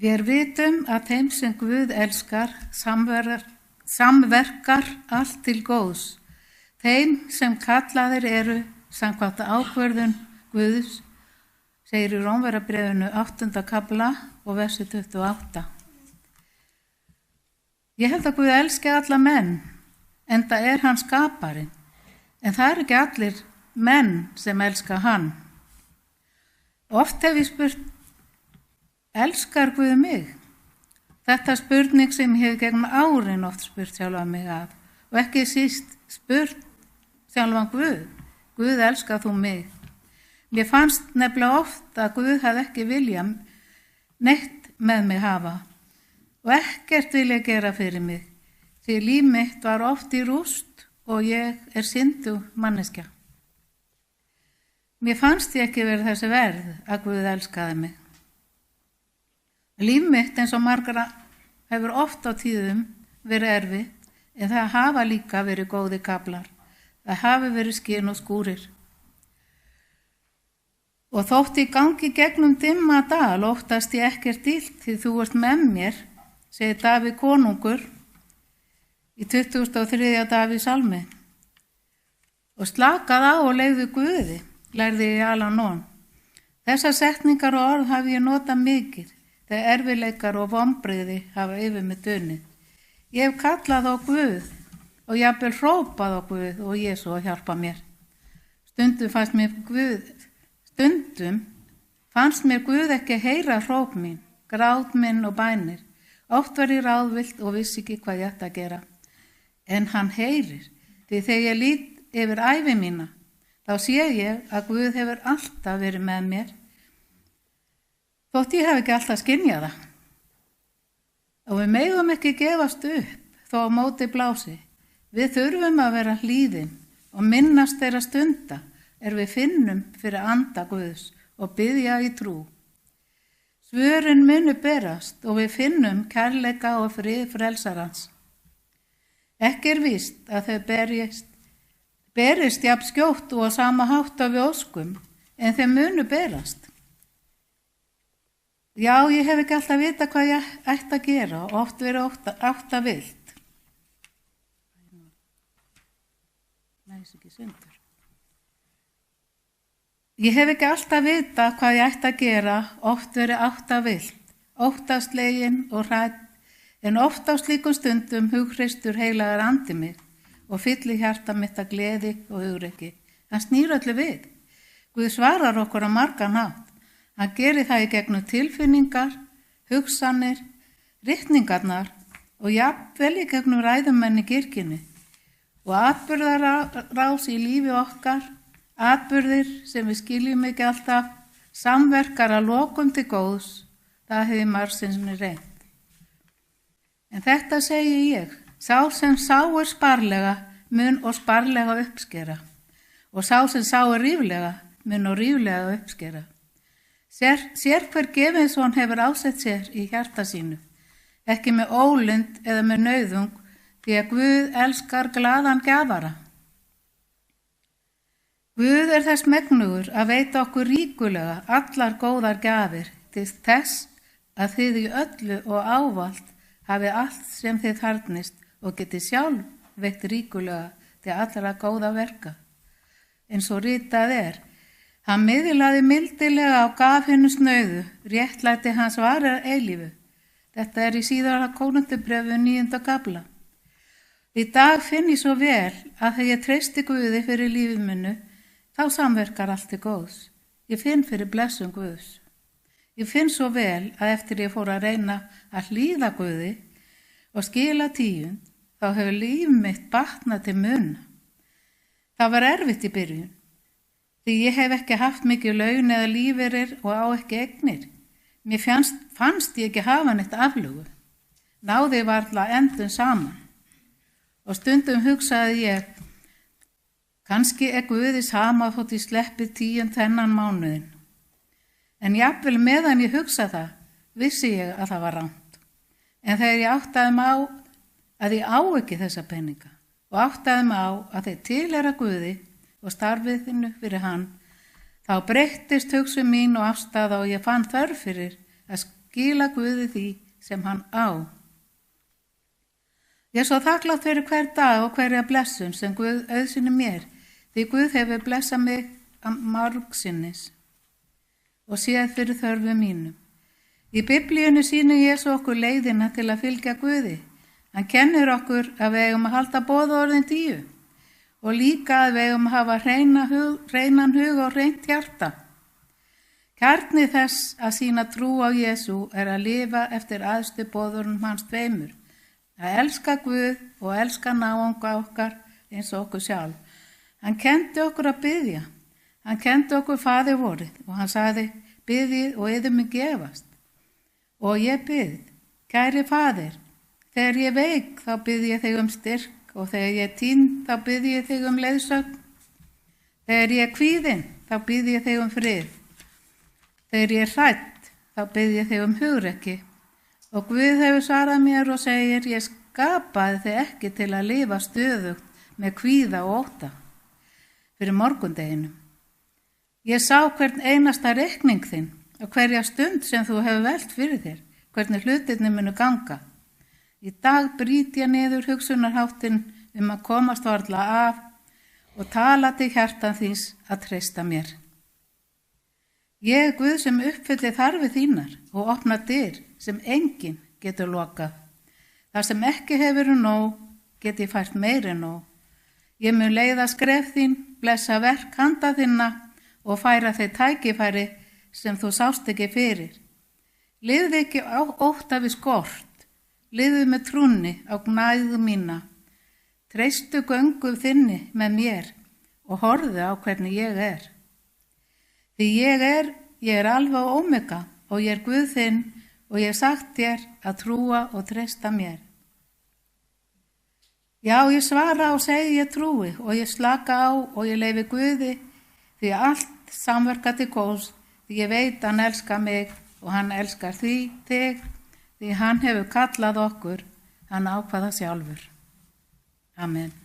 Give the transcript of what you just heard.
Við vitum að þeim sem Guð elskar samverkar allt til góðs. Þeim sem kallaðir eru samkvæmt ákvörðun Guðs, segir í Rómverjabréfinu 8. kafla og versi 28. Ég held að Guð elski alla menn, enda hann skaparinn, en það ekki allir menn sem elska hann. Oft hef ég spurt, elskar Guð mig? Þetta spurning sem ég hef gegnum árin oft spurt sjálfa mig að, og ekki síst spurt sjálfan Guð. Guð, elskar þú mig? Mér fannst nefnilega oft að Guð hafði ekki vilja neitt með mig hafa og ekkert vilja gera fyrir mig, því líf mitt var oft í rúst og ég syndu manneskja. Mér fannst ég ekki verið þessi verð að Guð elskaði mig. Líf mitt eins og margra hefur oft á tíðum verið erfitt, en það hafa líka verið góði kaflar. Það hafi verið skin og skúrir. Og þótt ég gangi gegnum dimma dal, óttast ég ekkert illt, því þú ert með mér, segir Davíð konungur í 23. Davíðs salmi. Og slakað á og leigðu Guði, lærði ég Alan. Þessar setningar og orð hafi ég notað mikið, þegar erfiðleikar og vonbrigði hafa yfir mig dunið. Ég hef kallað á Guð og jafnvel hrópað á Guð og Jesú að hjálpa mér. Stundum fannst mér Guð ekki heyra hróp mín, grát minn og bænir. Oft var ég ráðvillt og vissi ekki hvað ég ætti að gera. En hann heyrir, því þegar ég lít yfir ævi mína, þá sé ég að Guð hefur alltaf verið með mér, þótt ég hef ekki alltaf skynjað það. Og við megum ekki gefast upp þó á móti blási. Við þurfum að vera hlýðin og minnast þeirra stunda við finnum fyrir anda Guðs og biðja í trú. Svörin munu berast og við finnum kærleika og frið frelsarans. Ekki víst að þau berist jafn skjótt og á sama hátt á við óskum, en þau munu berast. Já, ég hef ekki alltaf vita hvað ég ætti að gera og oft verið átta vilt. Ég hef ekki alltaf vita hvað ég ætti að gera, oft verið átta vilt, óttaslegin og hrædd, en oft á slíkum stundum hughreistur heilagar andi mig og fyllir hjarta mitt að gleði og hugrekki. Hann snýr öllu við. Guð svarar okkur á margan hátt. Hann gerir það í gegnum tilfinningar, hugsanir, ritningarnar og jafnvel í gegnum ræðumenn í kirkjunni. Og atburðarás í lífi okkar, atburðir sem við skiljum ekki alltaf, samverkar að lokum til góðs, það hefði margsins reynt. En þetta segi ég, sá sem sáir sparlega mun og sparlega uppskera, og sá sem sáir ríflega mun og ríflega uppskera. Sér hver Gefinsson hefur ásett sér í hjarta sínu, ekki með ólund eða með nauðung, því að Guð elskar glaðan gjafara. Guð þess megnugur að veita okkur ríkulega allar góðar gjafir til þess að þið í öllu og ávallt hafi allt sem þið þarfnist og geti sjálf veitt ríkulega til allra góða verka. Eins og ritað hann miðlaði mildilega og gaf hennu snauðu, réttlæti hans varir eilífu. Þetta í síðara Korinthubréfi 9. kafla. Í dag finn ég svo vel að þegar ég treysti Guði fyrir lífi mínu, þá samverkar allt til góðs. Ég finn fyrir blessun Guðs. Ég finn svo vel að eftir ég fór að reyna að hlýða Guði og skila tíund, þá hefur líf mitt batnað til muna. Það var erfitt í byrjun, því ég hef ekki haft mikið laun eða lífeyrir og á ekki eignir. Mér fannst ég ekki hafa neitt aflögu. Náði varla endum saman. Og stundum hugsaði ég, kannski Guði sama þótt ég sleppi 10 þennan mánuðin. En jafnvel meðan ég hugsa það, vissi ég að það var rangt. En þegar ég áttaði mig á að ég á ekki þessa peninga og áttaði mig á að þeir tilheyra Guði og starfiðinu fyrir hann, þá breyttist hugsun mín og afstaða og ég fann þörf fyrir að skila Guði því sem hann á. Ég er svo þakklátt fyrir hver dag og hverja blessun sem Guð auðsynni mér, því Guð hefur blessað mig margsinnis og séð fyrir þörfum mínum. Í Biblíunni sýnir Jesú okkur leiðina til að fylgja Guði. Hann kennir okkur að við eigum að halda boðorðin 10 og líka að við eigum að hafa hreinan hug og hreint hjarta. Kjarni þess að sýna trú á Jesú er að lifa eftir æðstu boðorðum hans 2, að elska Guð og elska náunga okkar eins og okkur sjálf. Hann kendi okkur að biðja. Hann kendi okkur Faðir vorið og hann sagði, biðjið og yður mun gefast. Og ég bið, kæri Faðir, þegar ég veik þá bið ég þig styrk og þegar ég týnd þá bið ég þig leiðsögn. Þegar ég kvíðinn þá bið ég þig frið. Þegar ég hrædd þá bið ég þig hugrekki. Og Guð hefur svarað mér og segir, ég skapaði þig ekki til að lifa stöðugt með kvíða og ótta fyrir morgundeginum. Ég sá hvern einasta reikning þinn og hverja stund sem þú hefur velt fyrir þér, hvernig hlutirnir munu ganga. Í dag brýt ég niður hugsunarháttinn að komast varla af og tala til hjartan þíns að treysta mér. Ég er Guð sem uppfylli þarfir þínar og opna dyr sem enginn getur lokað. Það sem ekki hefur nóg, get ég fært meiri nóg. Ég mun leiða skref þín, blessa verk handa þinna og færa þeir tækifæri sem þú sást ekki fyrir. Lifðu ekki ótta við skort, lifðu með trúnni á gnægð mína. Treystu göngu þinni með mér og horfðu á hvernig ég er. Því ég er alfa og omega og ég er Guð þinn og ég hef sagt þér að trúa og treysta mér. Já, ég svara og segi ég trúi og ég slaka á og ég leyfi Guði því allt samverka til góðs því ég veit hann elskar mig og hann elskar þig því hann hefur kallað okkur, hann ákvað það sjálfur. Amen.